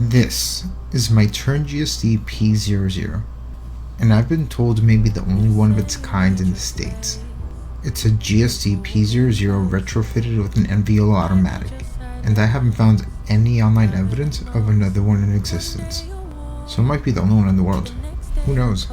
This is my Tern GSD P00, and I've been told maybe the only one of its kind in the States. It's a GSD P00 retrofitted with an Enviolo Automatiq, and I haven't found any online evidence of another one in existence. So it might be the only one in the world. Who knows?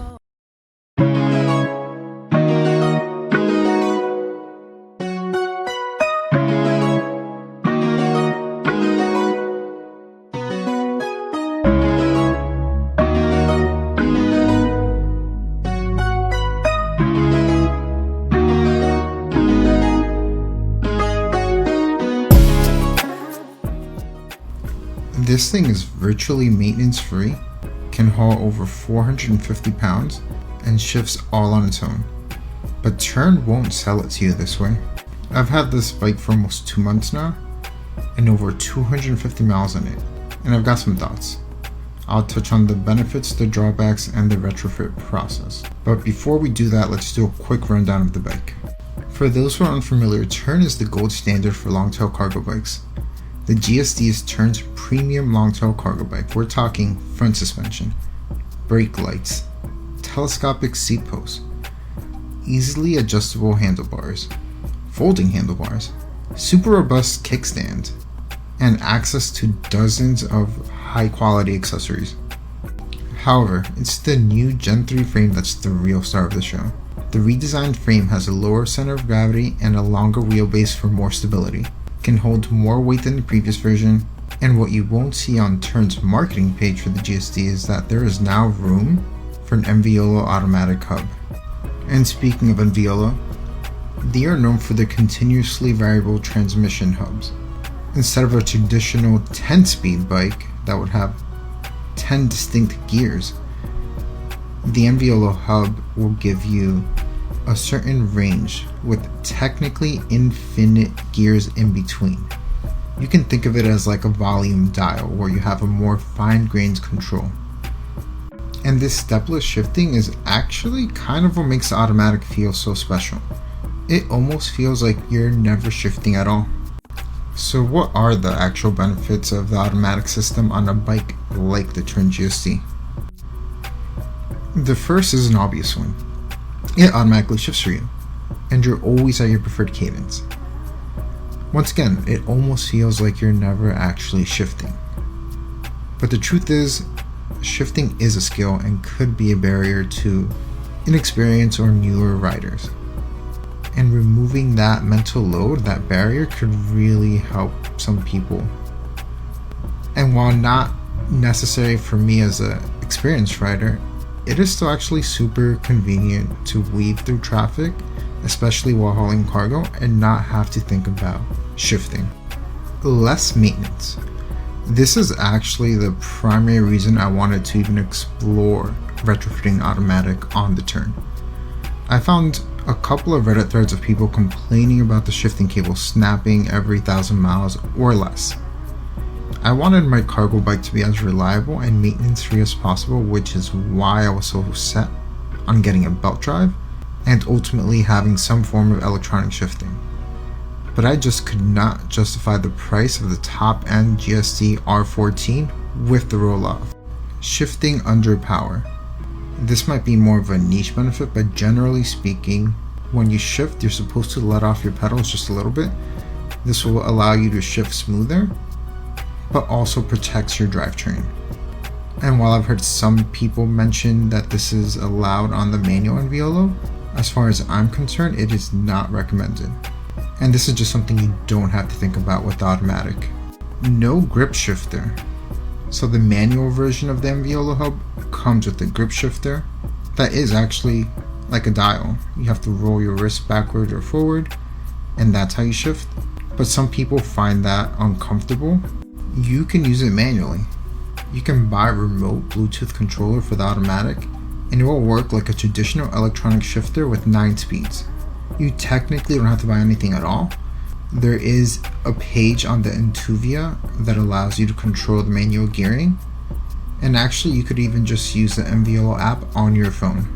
This thing is virtually maintenance free, can haul over 450 pounds, and shifts all on its own. But Tern won't sell it to you this way. I've had this bike for almost 2 months now, and over 250 miles on it, and I've got some thoughts. I'll touch on the benefits, the drawbacks, and the retrofit process. But before we do that, let's do a quick rundown of the bike. For those who are unfamiliar, Tern is the gold standard for long-tail cargo bikes. The GSD is Tern's premium long-tail cargo bike. We're talking front suspension, brake lights, telescopic seat posts, easily adjustable handlebars, folding handlebars, super robust kickstand, and access to dozens of high-quality accessories. However, it's the new Gen 3 frame that's the real star of the show. The redesigned frame has a lower center of gravity and a longer wheelbase for more stability, can hold more weight than the previous version, and what you won't see on Tern's marketing page for the GSD is that there is now room for an Enviolo Automatiq hub. And speaking of Enviolo, they are known for their continuously variable transmission hubs. Instead of a traditional 10-speed bike that would have 10 distinct gears, the Enviolo hub will give you a certain range with technically infinite gears in between. You can think of it as like a volume dial where you have a more fine-grained control. And this stepless shifting is actually kind of what makes the Automatiq feel so special. It almost feels like you're never shifting at all. So what are the actual benefits of the Automatiq system on a bike like the Tern GSD? The first is an obvious one. It automatically shifts for you, and you're always at your preferred cadence. Once again, it almost feels like you're never actually shifting. But the truth is, shifting is a skill and could be a barrier to inexperienced or newer riders. And removing that mental load, that barrier, could really help some people. And while not necessary for me as an experienced rider, it is still actually super convenient to weave through traffic, especially while hauling cargo, and not have to think about shifting. Less maintenance. This is actually the primary reason I wanted to even explore retrofitting Automatiq on the Tern. I found a couple of Reddit threads of people complaining about the shifting cable snapping every 1,000 miles or less. I wanted my cargo bike to be as reliable and maintenance free as possible, which is why I was so set on getting a belt drive and ultimately having some form of electronic shifting. But I just could not justify the price of the top end GSD R14 with the Rohloff. Shifting under power. This might be more of a niche benefit, but generally speaking, when you shift, you're supposed to let off your pedals just a little bit. This will allow you to shift smoother, but also protects your drivetrain. And while I've heard some people mention that this is allowed on the manual Enviolo, as far as I'm concerned, it is not recommended. And this is just something you don't have to think about with the Automatiq. No grip shifter. So the manual version of the Enviolo hub comes with a grip shifter that is actually like a dial. You have to roll your wrist backward or forward, and that's how you shift. But some people find that uncomfortable. You can use it manually. You can buy a remote Bluetooth controller for the Automatiq, and it will work like a traditional electronic shifter with 9 speeds. You technically don't have to buy anything at all. There is a page on the Entuvia that allows you to control the manual gearing, and actually you could even just use the Enviolo app on your phone.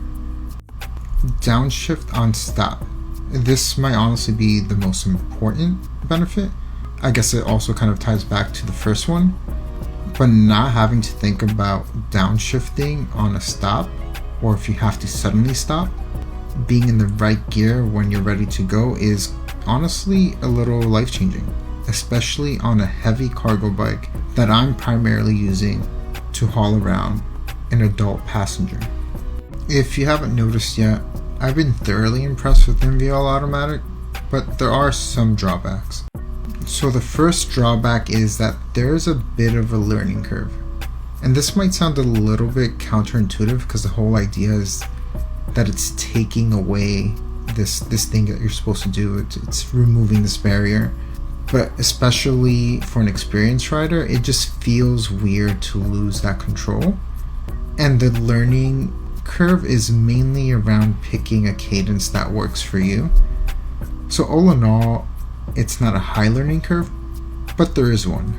Downshift on stop. This might honestly be the most important benefit. I guess it also kind of ties back to the first one, but not having to think about downshifting on a stop, or if you have to suddenly stop, being in the right gear when you're ready to go is honestly a little life-changing, especially on a heavy cargo bike that I'm primarily using to haul around an adult passenger. If you haven't noticed yet, I've been thoroughly impressed with Enviolo Automatiq, but there are some drawbacks. So the first drawback is that there's a bit of a learning curve. And this might sound a little bit counterintuitive because the whole idea is that it's taking away this thing that you're supposed to do. It's removing this barrier. But especially for an experienced rider, it just feels weird to lose that control. And the learning curve is mainly around picking a cadence that works for you. So all in all, it's not a high learning curve, but there is one.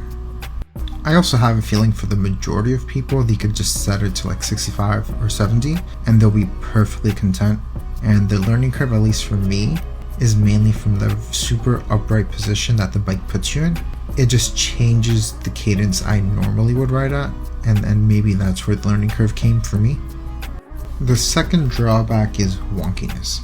I also have a feeling for the majority of people, they could just set it to like 65 or 70 and they'll be perfectly content. And the learning curve, at least for me, is mainly from the super upright position that the bike puts you in. It just changes the cadence I normally would ride at, and maybe that's where the learning curve came for me. The second drawback is wonkiness.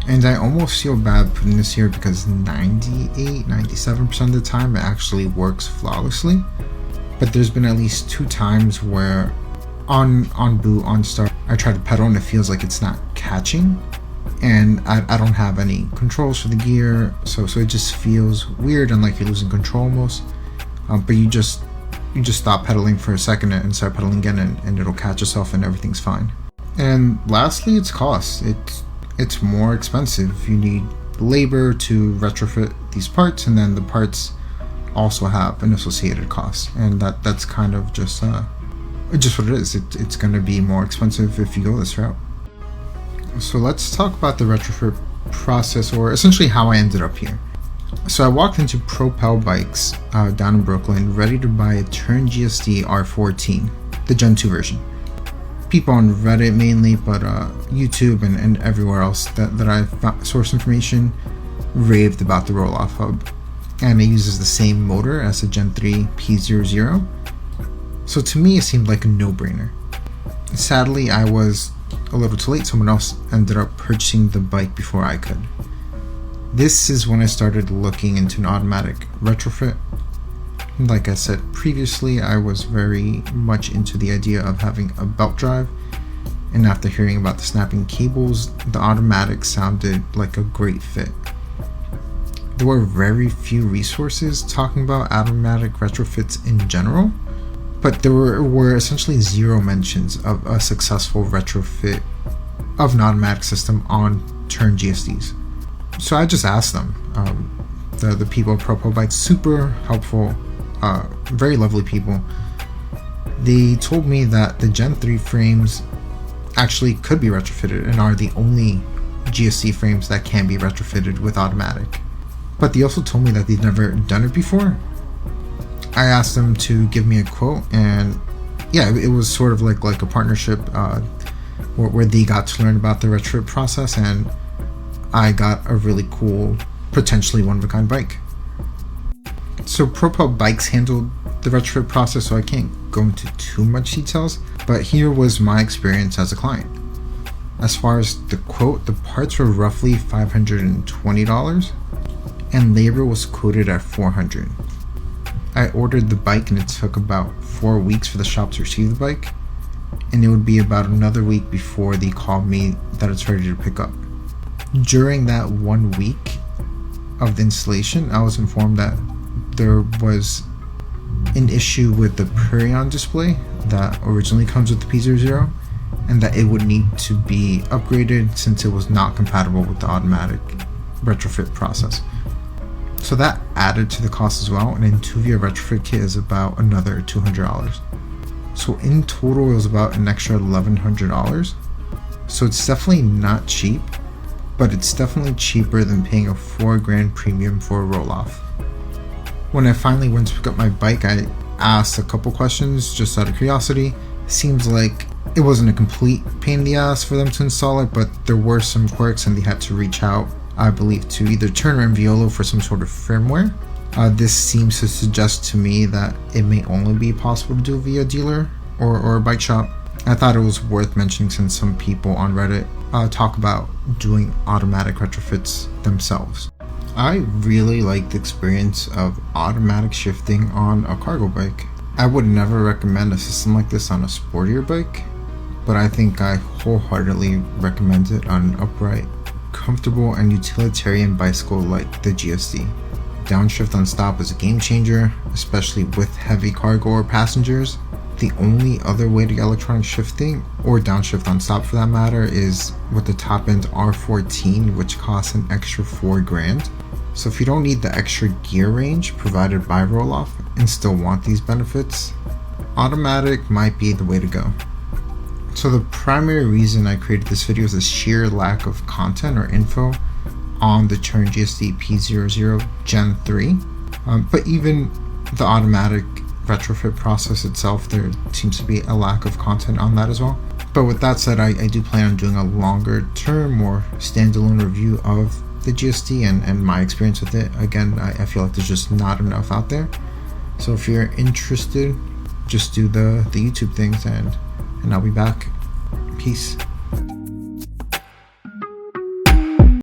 And I almost feel bad putting this here because 97% of the time it actually works flawlessly. But there's been at least 2 times where on boot, on start, I try to pedal and it feels like it's not catching. And I don't have any controls for the gear, so it just feels weird and like you're losing control almost. But you just stop pedaling for a second and start pedaling again, and it'll catch itself and everything's fine. And lastly, it's cost. It's more expensive. You need labor to retrofit these parts, and then the parts also have an associated cost, and that's kind of just what it is. It's going to be more expensive if you go this route. So let's talk about the retrofit process, or essentially how I ended up here. So I walked into Propel Bikes down in Brooklyn, ready to buy a Tern GSD R14, the Gen 2 version. People on Reddit mainly, but YouTube and everywhere else that I sourced information raved about the Rohloff hub. And it uses the same motor as the Gen 3 P00. So to me, it seemed like a no-brainer. Sadly, I was a little too late. Someone else ended up purchasing the bike before I could. This is when I started looking into an automatic retrofit. Like I said previously, I was very much into the idea of having a belt drive, and after hearing about the snapping cables, the automatic sounded like a great fit. There were very few resources talking about automatic retrofits in general, but there were essentially 0 mentions of a successful retrofit of an automatic system on Tern GSDs. So I just asked them. The people at Propel Bikes, super helpful, very lovely people. They told me that the Gen 3 frames actually could be retrofitted and are the only GSD frames that can be retrofitted with automatic. But they also told me that they've never done it before. I asked them to give me a quote, and yeah, it was sort of like a partnership where they got to learn about the retrofit process, and I got a really cool, potentially one-of-a-kind bike. So Propel Bikes handled the retrofit process, so I can't go into too much details, but here was my experience as a client. As far as the quote, the parts were roughly $520, and labor was quoted at $400. I ordered the bike and it took about 4 weeks for the shop to receive the bike, and it would be about another week before they called me that it's ready to pick up. During that 1 week of the installation, I was informed that there was an issue with the Perion display that originally comes with the P00, and that it would need to be upgraded since it was not compatible with the automatic retrofit process. So that added to the cost as well, and Intuvia retrofit kit is about another $200. So in total it was about an extra $1,100. So it's definitely not cheap, but it's definitely cheaper than paying a $4,000 premium for a Rohloff. When I finally went to pick up my bike, I asked a couple questions just out of curiosity. Seems like it wasn't a complete pain in the ass for them to install it, but there were some quirks and they had to reach out, I believe, to either Tern or Enviolo for some sort of firmware. This seems to suggest to me that it may only be possible to do via dealer or a bike shop. I thought it was worth mentioning since some people on Reddit talk about doing automatic retrofits themselves. I really like the experience of automatic shifting on a cargo bike. I would never recommend a system like this on a sportier bike, but I think I wholeheartedly recommend it on an upright, comfortable, and utilitarian bicycle like the GSD. Downshift on stop is a game changer, especially with heavy cargo or passengers. The only other way to get electronic shifting, or downshift on stop for that matter, is with the top end R14, which costs an extra $4,000. So if you don't need the extra gear range provided by Rohloff and still want these benefits, automatic might be the way to go. So the primary reason I created this video is the sheer lack of content or info on the Tern GSD P00 Gen 3. But even the automatic retrofit process itself, there seems to be a lack of content on that as well. But with that said, I do plan on doing a longer term or standalone review of the GSD and my experience with it. Again, I feel like there's just not enough out there. So if you're interested, just do the YouTube things and I'll be back. Peace.